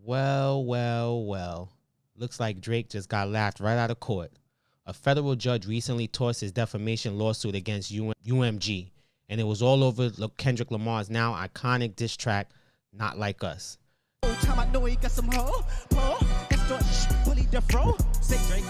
Well. Looks like Drake just got laughed right out of court. A federal judge recently tossed his defamation lawsuit against UMG, and it was all over Kendrick Lamar's now iconic diss track, Not Like Us. Time I know he got some hoe, bully the fro. Say Drake,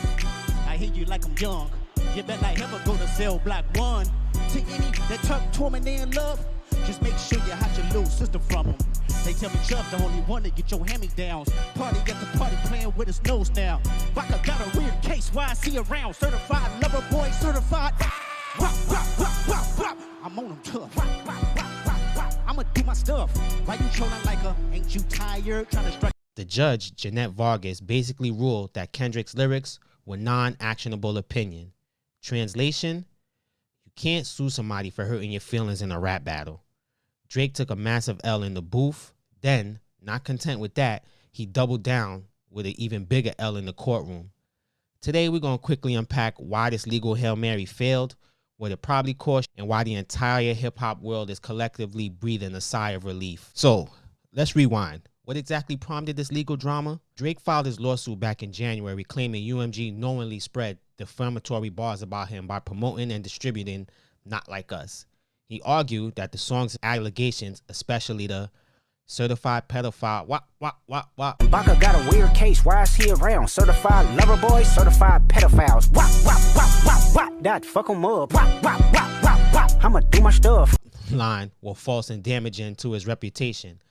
I hear you like I'm young. You better not ever go to cell block 1. To any that talk torment they in love, just make sure you hide your little sister from them. They tell me Chubb the only one to get your hand-me-downs. Party at the party playing with his nose now. Baka got a weird case, why I see around. Certified lover boy, certified. I'm on them tough. I'ma do my stuff. Why you trolling like a, ain't you tired? Trying to strike. The judge, Jeanette Vargas, basically ruled that Kendrick's lyrics were non-actionable opinion. Translation, you can't sue somebody for hurting your feelings in a rap battle. Drake took a massive L in the booth. Then, not content with that, he doubled down with an even bigger L in the courtroom. Today, we're going to quickly unpack why this legal Hail Mary failed, what it probably cost, and why the entire hip-hop world is collectively breathing a sigh of relief. So, let's rewind. What exactly prompted this legal drama? Drake filed his lawsuit back in January, claiming UMG knowingly spread defamatory bars about him by promoting and distributing Not Like Us. He argued that the song's allegations, especially the certified pedophile, Baka got a weird case, why is he around? Certified lover boys, certified pedophiles. That fuck 'em up. I'ma do my stuff. Line were false and damaging to his reputation.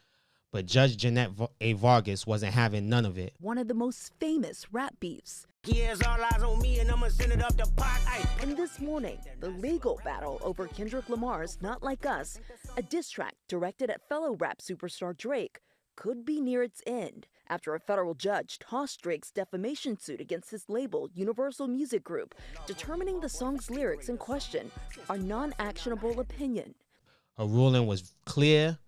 But Judge Jeanette Vargas wasn't having none of it. One of the most famous rap beefs. Here's all eyes on me and I'ma send it up the pot. And this morning, the legal battle over Kendrick Lamar's Not Like Us, a diss track directed at fellow rap superstar Drake, could be near its end after a federal judge tossed Drake's defamation suit against his label, Universal Music Group, determining the song's lyrics in question are non-actionable opinion. Her ruling was clear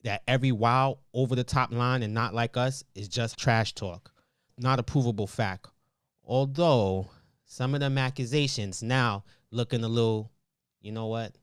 that every wild, over-the-top line in Not Like Us is just trash talk, not a provable fact. Although, some of them accusations now looking a little, you know what?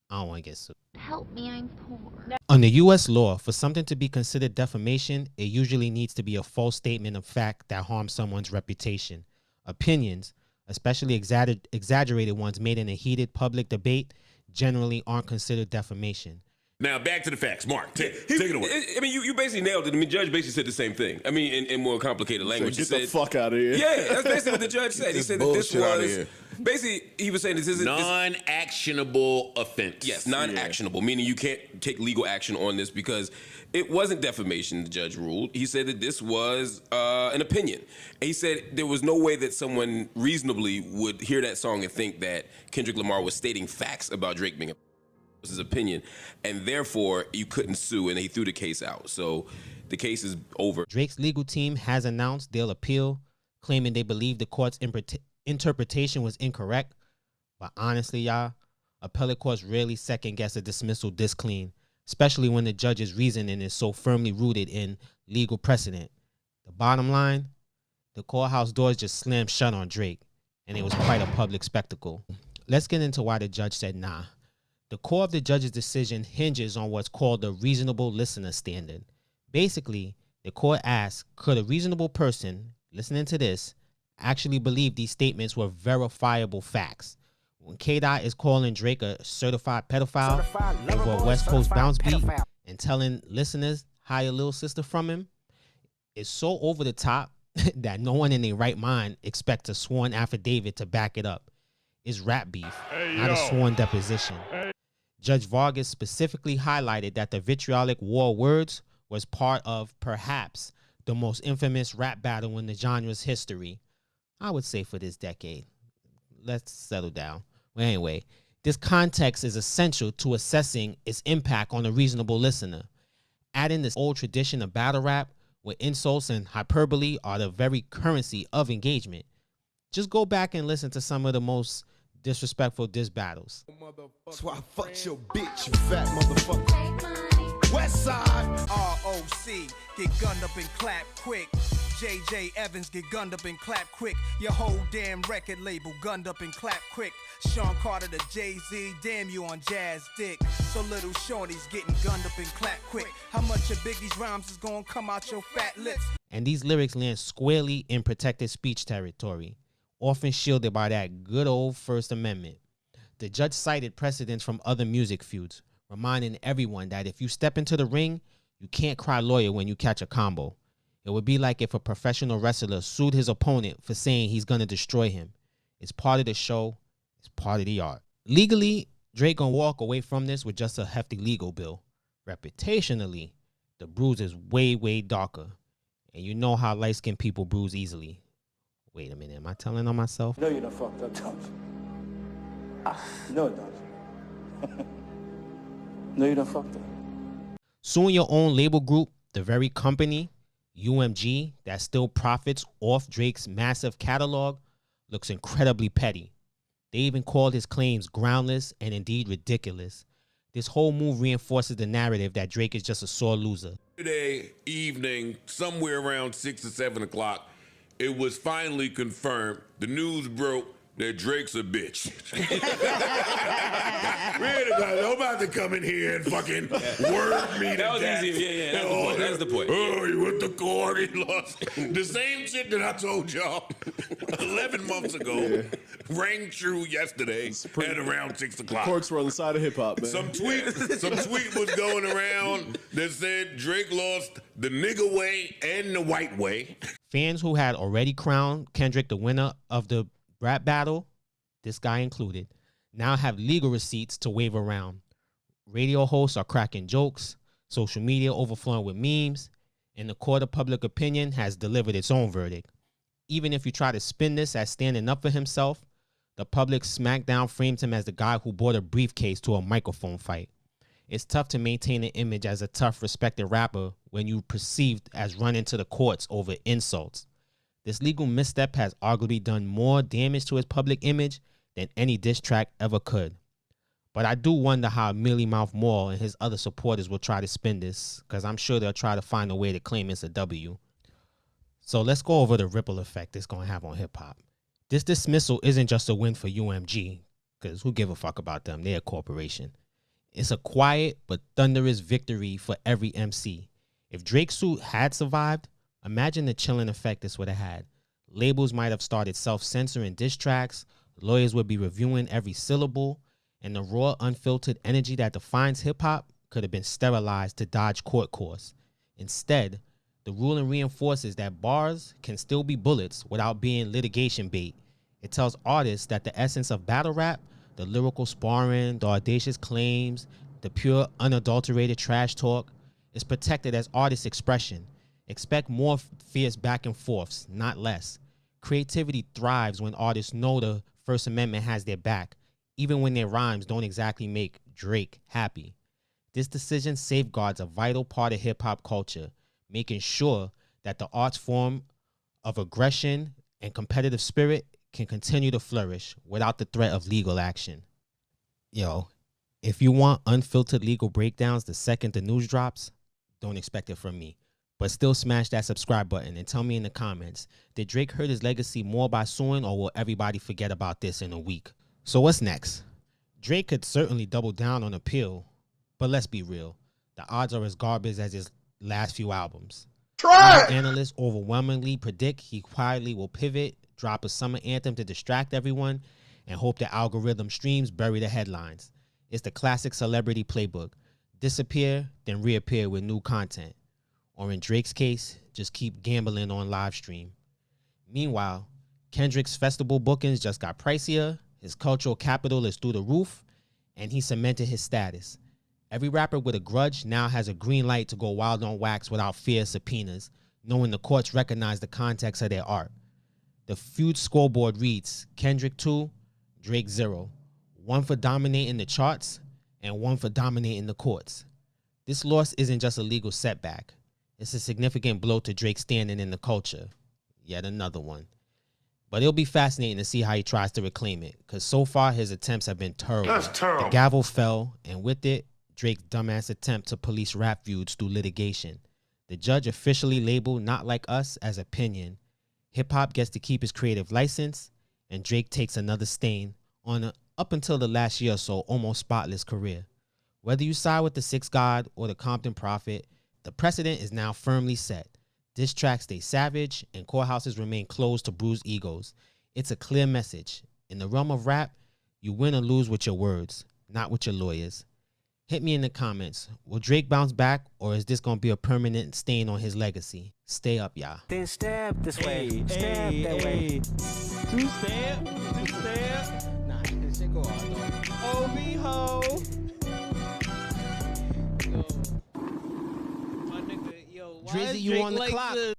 I don't want to get sued. Help me, I'm poor. Under U.S. law, for something to be considered defamation, it usually needs to be a false statement of fact that harms someone's reputation. Opinions, especially exaggerated ones made in a heated public debate, generally aren't considered defamation. Now, back to the facts. Mark, take it away. I mean, you basically nailed it. I mean, Judge basically said the same thing. I mean, in more complicated language. Get the fuck out of here. Yeah, that's basically what the judge said. He said that this was... Basically, he was saying this isn't... Non-actionable offense. Yes, non-actionable, meaning you can't take legal action on this because it wasn't defamation, the judge ruled. He said that this was an opinion. And he said there was no way that someone reasonably would hear that song and think that Kendrick Lamar was stating facts about Drake being a... was his opinion, and therefore you couldn't sue, and he threw the case out. So the case is over. Drake's legal team has announced they'll appeal, claiming they believe the court's interpretation was incorrect. But honestly, y'all, appellate courts rarely second-guess a dismissal this clean, especially when the judge's reasoning is so firmly rooted in legal precedent. The bottom line, the courthouse doors just slammed shut on Drake, and it was quite a public spectacle. Let's get into why the judge said nah. The core of the judge's decision hinges on what's called the reasonable listener standard. Basically, the court asks, could a reasonable person, listening to this, actually believe these statements were verifiable facts? When K-Dot is calling Drake a certified pedophile over a West Coast bounce beat and telling listeners, hide your little sister from him, it's so over the top that no one in their right mind expects a sworn affidavit to back it up. It's rap beef, not a sworn deposition. Judge Vargas specifically highlighted that the vitriolic war words was part of, perhaps, the most infamous rap battle in the genre's history. I would say for this decade. Let's settle down. Well, anyway, this context is essential to assessing its impact on a reasonable listener. Adding this old tradition of battle rap, where insults and hyperbole are the very currency of engagement. Just go back and listen to some of the most disrespectful diss battles. That's why I fucked your bitch, you fat motherfucker. West side, ROC, get gunned up and clap quick. J.J. Evans get gunned up and clap quick. Your whole damn record label gunned up and clap quick. Sean Carter to Jay-Z, damn you on Jazz Dick. So little Shorty's getting gunned up and clap quick. How much of Biggie's rhymes is gonna come out your fat lips? And these lyrics land squarely in protected speech territory, often shielded by that good old First Amendment. The judge cited precedents from other music feuds, reminding everyone that if you step into the ring, you can't cry lawyer when you catch a combo. It would be like if a professional wrestler sued his opponent for saying he's going to destroy him. It's part of the show. It's part of the art. Legally, Drake gonna walk away from this with just a hefty legal bill. Reputationally, the bruise is way, way darker. And you know how light-skinned people bruise easily. Wait a minute, am I telling on myself? No, you done fucked up, don't you? No, don't. No, you done fucked up. Suing your own label group, the very company, UMG, that still profits off Drake's massive catalog, looks incredibly petty. They even called his claims groundless and indeed ridiculous. This whole move reinforces the narrative that Drake is just a sore loser. Today evening, somewhere around 6 or 7 o'clock, it was finally confirmed. The news broke that Drake's a bitch. I'm about to come in here and fucking word me to That was death. easy. Yeah, that's the point. That's the point. Oh, he went to court, he lost. The same shit that I told y'all 11 months ago rang true yesterday at around 6 o'clock. Corks were on the side of hip-hop, man. Some tweet was going around that said Drake lost the nigga way and the white way. Fans who had already crowned Kendrick the winner of the rap battle, this guy included, now have legal receipts to wave around. Radio hosts are cracking jokes, social media overflowing with memes, and the court of public opinion has delivered its own verdict. Even if you try to spin this as standing up for himself, the public smackdown frames him as the guy who brought a briefcase to a microphone fight. It's tough to maintain an image as a tough, respected rapper when you're perceived as running to the courts over insults. This legal misstep has arguably done more damage to his public image than any diss track ever could. But I do wonder how Mealy Mouth Moore and his other supporters will try to spin this, because I'm sure they'll try to find a way to claim it's a W. So let's go over the ripple effect it's going to have on hip-hop. This dismissal isn't just a win for UMG, because who give a fuck about them? They're a corporation. It's a quiet but thunderous victory for every MC. If Drake's suit had survived, imagine the chilling effect this would have had. Labels might have started self-censoring diss tracks, lawyers would be reviewing every syllable, and the raw, unfiltered energy that defines hip-hop could have been sterilized to dodge court course. Instead, the ruling reinforces that bars can still be bullets without being litigation bait. It tells artists that the essence of battle rap, the lyrical sparring, the audacious claims, the pure, unadulterated trash talk, is protected as artist expression. Expect more fierce back and forths, not less. Creativity thrives when artists know the First Amendment has their back, even when their rhymes don't exactly make Drake happy. This decision safeguards a vital part of hip-hop culture, making sure that the art's form of aggression and competitive spirit can continue to flourish without the threat of legal action. Yo, if you want unfiltered legal breakdowns the second the news drops, don't expect it from me. But still smash that subscribe button and tell me in the comments, did Drake hurt his legacy more by suing, or will everybody forget about this in a week? So what's next? Drake could certainly double down on appeal, but let's be real. The odds are as garbage as his last few albums. Analysts overwhelmingly predict he quietly will pivot, drop a summer anthem to distract everyone, and hope the algorithm streams bury the headlines. It's the classic celebrity playbook. Disappear, then reappear with new content. Or in Drake's case, just keep gambling on live stream. Meanwhile, Kendrick's festival bookings just got pricier, his cultural capital is through the roof, and he cemented his status. Every rapper with a grudge now has a green light to go wild on wax without fear of subpoenas, knowing the courts recognize the context of their art. The feud scoreboard reads, Kendrick 2, Drake 0. 1 for dominating the charts, and 1 for dominating the courts. This loss isn't just a legal setback. It's a significant blow to Drake's standing in the culture. Yet another one. But it'll be fascinating to see how he tries to reclaim it, because so far his attempts have been terrible. That's terrible. The gavel fell, and with it, Drake's dumbass attempt to police rap feuds through litigation. The judge officially labeled Not Like Us as opinion. Hip-hop gets to keep his creative license, and Drake takes another stain on a, up until the last year or so, almost spotless career. Whether you side with the Sixth God or the Compton Prophet, the precedent is now firmly set. Diss tracks stay savage, and courthouses remain closed to bruised egos. It's a clear message. In the realm of rap, you win or lose with your words, not with your lawyers. Hit me in the comments. Will Drake bounce back, or is this going to be a permanent stain on his legacy? Stay up, y'all. Then stab this way, stab that way. Two step. Nah, this shit go on though. Oh, me ho. Yo, my nigga, yo, why Drizzy, is you Drake on the like clock. this?